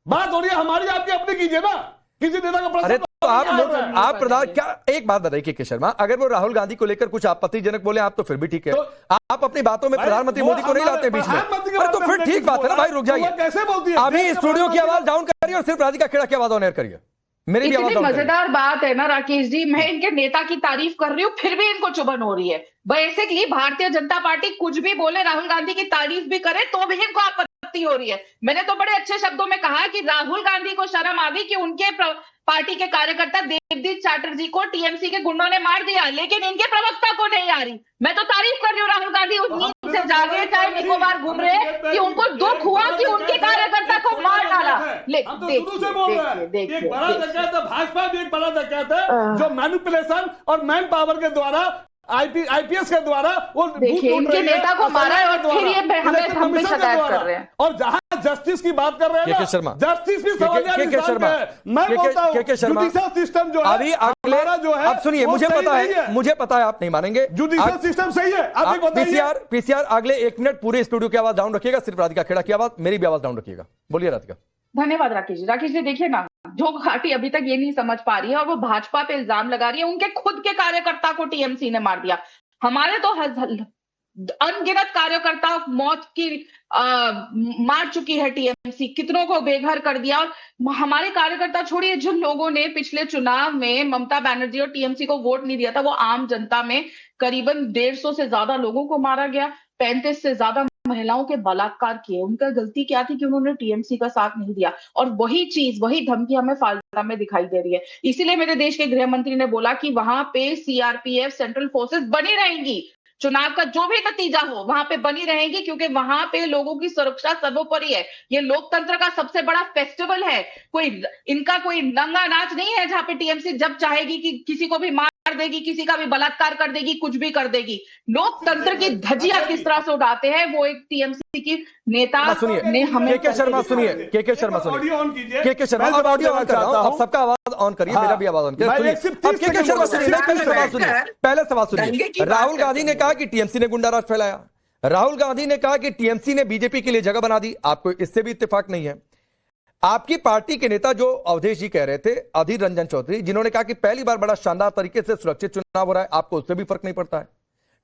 बात हो रही है हमारी, आपकी अपनी कीजिए ना, किसी नेता का प्रश्न। तो आप प्रधान क्या, एक बात बताइए के शर्मा, अगर वो राहुल गांधी को लेकर कुछ आपत्तिजनक बोले आप तो फिर भी ठीक है, आप अपनी बातों में प्रधानमंत्री मोदी को नहीं लाते बीच में, तो फिर ठीक बात है ना भाई, रुक जाइए। कैसे बोलती है? अभी स्टूडियो की आवाज डाउन करिए और सिर्फ राधिका खेड़ा की आवाज ऑन एयर करिए। मेरी भी आवाज मजेदार बात है ना राकेश जी, मैं इनके नेता की तारीफ कर रही हूँ फिर भी इनको चुभन हो रही है। बेसिकली भारतीय जनता पार्टी कुछ भी बोले, राहुल गांधी की तारीफ भी करे तो भी इनको आपत्ति हो रही है। मैंने तो बड़े अच्छे शब्दों में कहा कि राहुल गांधी को शर्म आ गई कि उनके पार्टी के कार्यकर्ता देवजीत चैटर्जी को टीएमसी के गुंडों ने मार दिया, लेकिन इनके प्रवक्ता को नहीं आ रही। मैं तो तारीफ कर रही हूँ राहुल गांधी उस नींद से जागे, चाहे निकोबार घूम रहे, कि उनको दुख हुआ कि उनके कार्यकर्ता को मार डाला। देखिए भाजपा भी एक बड़ा डकैत है जो मैनिपुलेशन और मैन पावर के द्वारा आईपीएस के द्वारा वो देखिए इनके नेता को मारा है और फिर ये हम भी शिकायत कर रहे हैं। और जहां जस्टिस की बात कर रहे हैं ना, शर्मा जस्टिस भी मैं बोलता हूं सिस्टम जो है अभी अगला जो है, अब सुनिए मुझे पता है आप नहीं मानेंगे, जुडिशियल सिस्टम सही है। आप पीसीआर अगले 1 मिनट पूरे स्टूडियो की आवाज डाउन रखिएगा, सिर्फ राधिका खेड़ा की आवाज, मेरी भी आवाज डाउन रखिएगा। बोलिए राधिका। धन्यवाद राकेश जी। राकेश जी देखिए ना, जो पार्टी अभी तक ये नहीं समझ पा रही है और वो भाजपा पे इल्जाम लगा रही है, उनके खुद के कार्यकर्ता को टीएमसी ने मार दिया। हमारे तो अनगिनत कार्यकर्ता मौत की मार चुकी है टीएमसी, कितनों को बेघर कर दिया। और हमारे कार्यकर्ता छोड़िए, जिन लोगों ने पिछले चुनाव में ममता बनर्जी और टीएमसी को वोट नहीं दिया था, वो आम जनता में करीबन 150 से ज्यादा लोगों को मारा गया, 35 से ज्यादा महिलाओं के बलात्कार किए। उनका गलती क्या थी कि उन्होंने टीएमसी का साथ नहीं दिया। और वही धमकी हमें फालता में दिखाई दे रही है। इसीलिए मेरे देश के गृह मंत्री ने बोला कि वहां पे सीआरपीएफ सेंट्रल फोर्सेस बनी रहेंगी, चुनाव का जो भी नतीजा हो वहां पे बनी रहेंगी, क्योंकि वहां पे लोगों की सुरक्षा सर्वोपरि है। ये लोकतंत्र का सबसे बड़ा फेस्टिवल है, इनका कोई नंगा नाच नहीं है जहां पे टीएमसी जब चाहेगी कि किसी को भी मार देगी, किसी का भी बलात्कार कर देगी, कुछ भी कर देगी। लोकतंत्र की धज्जियां किस तरह से उड़ाते हैं वो एक टीएमसी की नेता ने हमें। के शर्मा सुनिए, के शर्मा सुनिए, के शर्मा ऑडियो ऑन कर रहा हूं, आप सबका आवाज ऑन करिए, मेरा भी आवाज ऑन करिए। के शर्मा सुनिए, पहले सवाल सुनिए। राहुल गांधी ने कहा कि टीएमसी ने गुंडाराज फैलाया, राहुल गांधी ने कहा कि टीएमसी ने बीजेपी के लिए जगह बना दी, आपको इससे भी इत्तेफाक नहीं है। आपकी पार्टी के नेता जो अवधेश जी कह रहे थे, अधीर रंजन चौधरी, जिन्होंने कहा कि पहली बार बड़ा शानदार तरीके से सुरक्षित चुनाव हो रहा है, आपको उससे भी फर्क नहीं पड़ता है।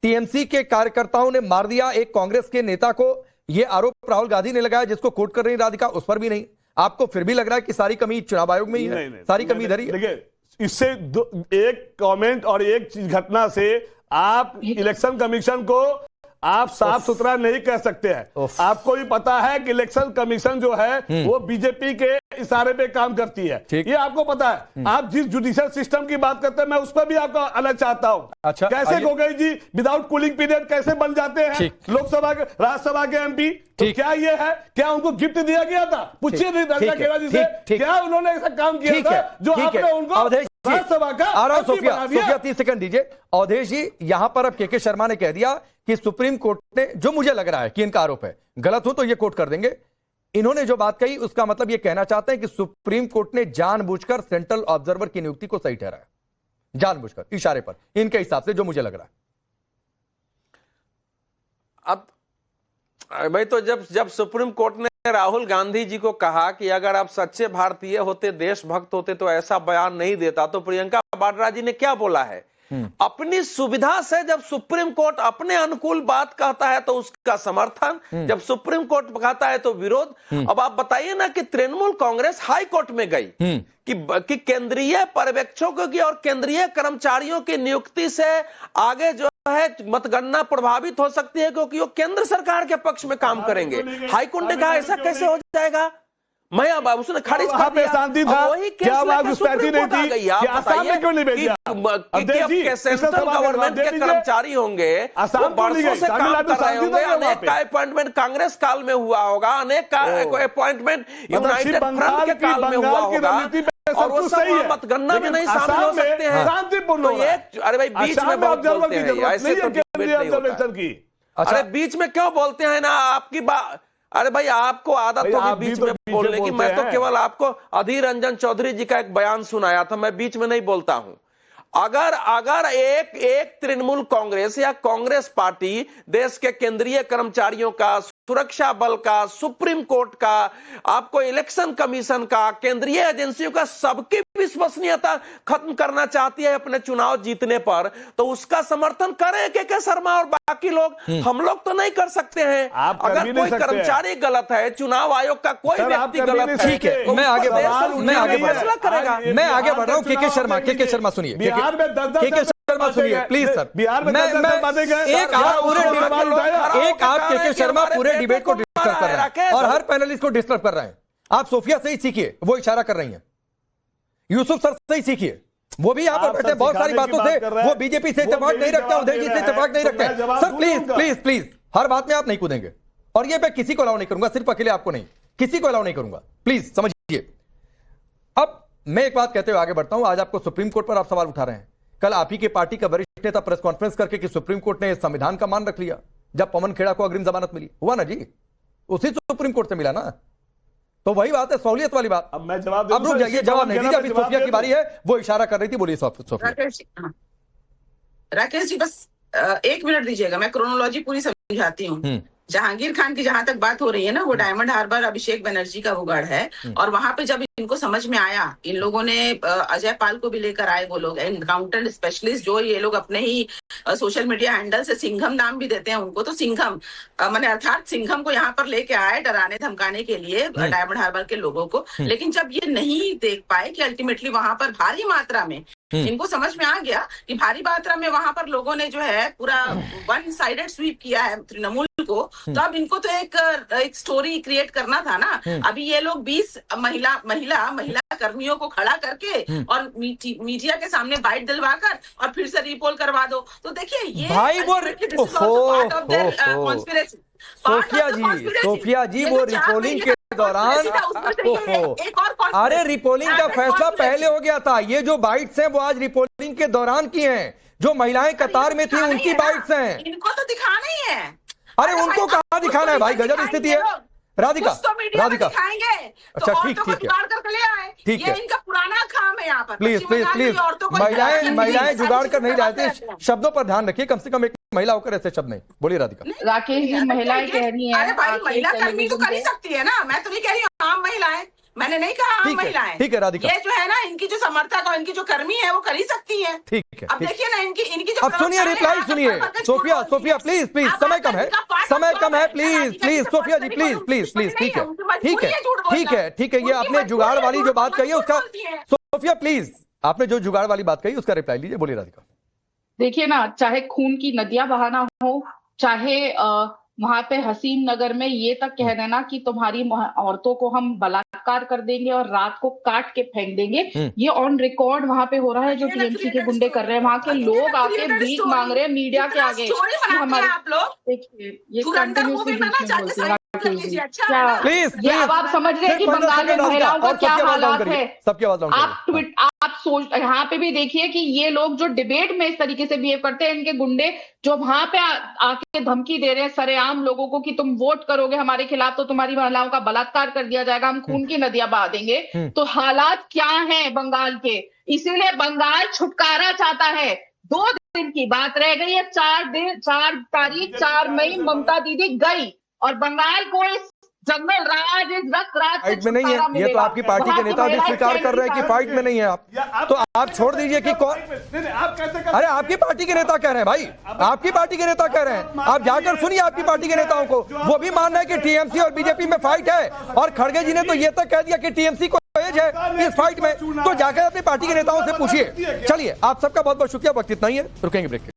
टीएमसी के कार्यकर्ताओं ने मार दिया एक कांग्रेस के नेता को, यह आरोप राहुल गांधी ने लगाया, जिसको कोट कर रही राधिका, उस पर भी नहीं। आपको फिर भी लग रहा है कि सारी कमी चुनाव आयोग में ही है? सारी कमी इधर ही है। देखिए, इससे एक कमेंट और एक घटना से आप इलेक्शन कमीशन को आप साफ सुथरा नहीं कह सकते हैं। आपको भी पता है कि इलेक्शन कमीशन जो है वो बीजेपी के इशारे पे काम करती है, ये आपको पता है। आप जिस जुडिशियल सिस्टम की बात करते हैं मैं उस पर भी आपको अलग चाहता हूं। अच्छा, कैसे गोगोई जी विदाउट कूलिंग पीरियड कैसे बन जाते हैं लोकसभा के राज्यसभा के एमपी? तो क्या ये है, क्या उनको गिफ्ट दिया गया था? पूछिए रंजना खेड़ा जी से, क्या उन्होंने ऐसा काम किया था जो आपने उनको राज्यसभा का? आ रहा हूं सोफिया 30 सेकंड दीजिए। अवधेश जी, यहां पर अब के शर्मा ने कह दिया कि सुप्रीम कोर्ट ने, जो मुझे लग रहा है कि इनका आरोप है, गलत हो तो ये कोर्ट कर देंगे, इन्होंने जो बात कही उसका मतलब ये कहना चाहते हैं कि सुप्रीम कोर्ट ने जानबूझकर सेंट्रल ऑब्जर्वर की नियुक्ति को सही ठहराया, जानबूझकर, इशारे पर, इनके हिसाब से जो मुझे लग रहा है। अब भाई तो जब सुप्रीम कोर्ट ने राहुल गांधी जी को कहा कि अगर आप सच्चे भारतीय होते, देशभक्त होते तो ऐसा बयान नहीं देता, तो प्रियंका वाड्रा जी ने क्या बोला है? अपनी सुविधा से जब सुप्रीम कोर्ट अपने अनुकूल बात कहता है तो उसका समर्थन, जब सुप्रीम कोर्ट कहता है तो विरोध। अब आप बताइए ना कि तृणमूल कांग्रेस हाई कोर्ट में गई कि केंद्रीय पर्यवेक्षकों की और केंद्रीय कर्मचारियों की नियुक्ति से आगे जो है मतगणना प्रभावित हो सकती है, क्योंकि वो केंद्र सरकार के पक्ष में काम करेंगे। हाईकोर्ट ने कहा ऐसा कैसे हो जाएगा? मैं अब उसने खारिज कर दिया। शांति था, क्या बात घुसपैठी नहीं थी? क्या आसाम में क्यों नहीं भेजा? सेंट्रल गवर्नमेंट के कर्मचारी होंगे, वर्षों से काम कर रहे होंगे, अनेक का अपॉइंटमेंट कांग्रेस काल में हुआ होगा, अनेक का अपॉइंटमेंट यूनाइटेड फ्रंट के काल में हुआ होगा, और वो सब मतगणना में नहीं शामिल हो सकते हैं। शांतिपूर्ण। अरे भाई बीच में बहुत बोलते हैं, ऐसे तो डिबेट नहीं होता। अरे बीच में क्यों बोलते हैं ना आपकी बात? अरे भाई आपको आदत होगी बीच में बोलने की। मैं तो केवल आपको अधीर रंजन चौधरी जी का एक बयान सुनाया था, मैं बीच में नहीं बोलता हूं। अगर एक तृणमूल कांग्रेस या कांग्रेस पार्टी देश के केंद्रीय कर्मचारियों का, सुरक्षा बल का, सुप्रीम कोर्ट का, आपको इलेक्शन कमीशन का, केंद्रीय एजेंसियों का, सबकी विश्वसनीयता खत्म करना चाहती है अपने चुनाव जीतने पर, तो उसका समर्थन करें के शर्मा और बाकी लोग। हम लोग तो नहीं कर सकते हैं। अगर कोई कर्मचारी गलत है, चुनाव आयोग का कोई व्यक्ति गलत है, ठीक है, मैं आगे बढ़ रहा हूं, मैं आगे बढ़ रहा हूं। के शर्मा सुनिए, बिहार में 10 शर्मा सुनिए प्लीज सर। बिहार में एक आप के शर्मा पूरे डिबेट को डिस्टर्ब कर रहे हैं और हर पैनलिस्ट को डिस्टर्ब कर रहे हैं। आप सोफिया से ही सीखिए, वो इशारा कर रही हैं। यूसुफ सर से ही सीखिए, वो भी यहाँ पर बैठे बहुत सारी बातों से वो बीजेपी से इत्तेफाक नहीं रखते, उदय जी से इत्तेफाक नहीं रखते। सर प्लीज प्लीज प्लीज, हर बात में आप नहीं कूदेंगे, और ये मैं किसी को अलाउ नहीं करूंगा, सिर्फ अकेले आपको नहीं, किसी को अलाउ नहीं करूंगा, प्लीज समझिए। अब मैं एक बात कहते हुए आगे बढ़ता हूं। आज आपको सुप्रीम कोर्ट पर आप सवाल उठा रहे हैं। कल आप ही के पार्टी का वरिष्ठ नेता प्रेस कॉन्फ्रेंस करके कि सुप्रीम कोर्ट ने संविधान का मान रख लिया जब पवन खेड़ा को अग्रिम जमानत मिली, हुआ ना जी, उसी सुप्रीम कोर्ट से मिला ना। तो वही बात है, सहूलियत वाली बात। अब मैं जवाब अब रुक जाइए, जवाब नहीं दीजिए, अभी सोफिया की बारी है, वो इशारा कर रही थी, बोलिए सोफिया। राकेश जी बस 1 मिनट दीजिएगा, मैं क्रोनोलॉजी पूरी समझाती हूँ। जहांगीर खान की जहां तक बात हो रही है ना, वो डायमंड हार्बर अभिषेक बनर्जी का वो गढ़ है, और वहां पे जब इनको समझ में आया, इन लोगों ने अजय पाल को भी लेकर आए, वो लोग एनकाउंटर स्पेशलिस्ट, जो ये लोग अपने ही सोशल मीडिया हैंडल से सिंघम नाम भी देते हैं उनको, तो सिंघम माने अर्थात सिंघम को यहाँ पर लेके आए डराने धमकाने के लिए डायमंड हार्बर के लोगों को। लेकिन जब ये नहीं देख पाए कि अल्टीमेटली वहां पर भारी मात्रा में, इनको समझ में आ गया कि भारी मात्रा में वहां पर लोगों ने जो है पूरा वन साइडेड स्वीप किया है तृणमूल को, तो अब इनको तो एक स्टोरी क्रिएट करना था ना। अभी ये लोग 20 महिला कर्मियों को खड़ा करके और मीडिया के सामने बाइट दिलवाकर और फिर से रीपोल करवा दो, तो देखिए ये भाई वो सोफिया जी वो रिपोलिंग के दौरान, अरे रिपोलिंग का फैसला पहले हो गया था। ये जो बाइट्स हैं वो आज रिपोलिंग के दौरान की हैं, जो महिलाएं कतार में थी उनकी बाइट्स हैं। इनको तो दिखाना ही है। अरे उनको कहाँ दिखाना है भाई, गजब स्थिति है। राधिका दिखाएंगे, अच्छा ठीक है, ठीक है, इनका पुराना काम है यहाँ पर। प्लीज प्लीज प्लीज, महिलाएं जुगाड़ कर नहीं जाते, शब्दों पर ध्यान रखिए, कम से कम एक महिला होकर ऐसे शब्द नहीं बोलिए। राधिका राकेश जी महिलाएं कह रही है, अरे भाई महिला कर्मी तो कर ही सकती है ना, मैं तो नहीं कह रही हूँ आम महिलाएं, मैंने नहीं कहा आम महिलाएं, ठीक है राधिका, ये जो है ना इनकी जो समर्थक और इनकी जो कर्मी है वो कर ही सकती है, ठीक है। अब देखिए ना इनकी जो, अब सुनिए रिप्लाई सुनिए। सोफिया प्लीज प्लीज, समय कम है, प्लीज सोफिया जी प्लीज, ठीक है, ये आपने जुगाड़ वाली जो बात कही है उसका, सोफिया प्लीज आपने जो जुगाड़ वाली बात कही उसका रिप्लाई लीजिए, बोलिए राधिका। देखिए ना, चाहे खून की नदियां बहाना हो, चाहे वहां पे हसीन नगर में ये तक कह देना कि तुम्हारी औरतों को हम बलात्कार कर देंगे और रात को काट के फेंक देंगे, ये ऑन रिकॉर्ड वहां पे हो रहा है जो टीएमसी के गुंडे कर रहे हैं। वहां के लोग आके भीख मांग रहे हैं मीडिया के आगे। हमारे देखिए ये कंटिन्यूसली बोलते हैं क्या ये अब आप समझ रहे हैं कि बंगाल में महिलाओं का क्या हालात है। आप सोच यहाँ पे भी देखिए कि ये लोग जो डिबेट में इस तरीके से बिहेव करते हैं, इनके गुंडे जो वहां पे आके धमकी दे रहे हैं सरेआम लोगों को कि तुम वोट करोगे हमारे खिलाफ तो तुम्हारी महिलाओं का बलात्कार कर दिया जाएगा, हम खून की नदियां बहा देंगे। तो हालात क्या हैं बंगाल के, इसीलिए बंगाल छुटकारा चाहता है। 2 दिन की बात रह गई है, 4 मई ममता दीदी गई और बंगाल को इस जंगल राज इस रक्त राज फाइट में नहीं है। ये तो आपकी पार्टी के नेता भी स्वीकार कर रहे हैं कि फाइट में नहीं है आप। तो आप छोड़ दीजिए कि कौन, अरे आपकी पार्टी के नेता कह रहे हैं भाई, आपकी पार्टी के नेता कह रहे हैं, आप जाकर सुनिए आपकी पार्टी के नेताओं को। वो भी मान रहे हैं कि टीएमसी और बीजेपी में फाइट है और खड़गे जी ने तो ये तक कह दिया कि टीएमसी को एज है इस फाइट में। तो जाकर अपनी पार्टी के नेताओं से पूछिए। चलिए आप सबका बहुत बहुत शुक्रिया, वक्त इतना ही है, रुकेंगे ब्रेक।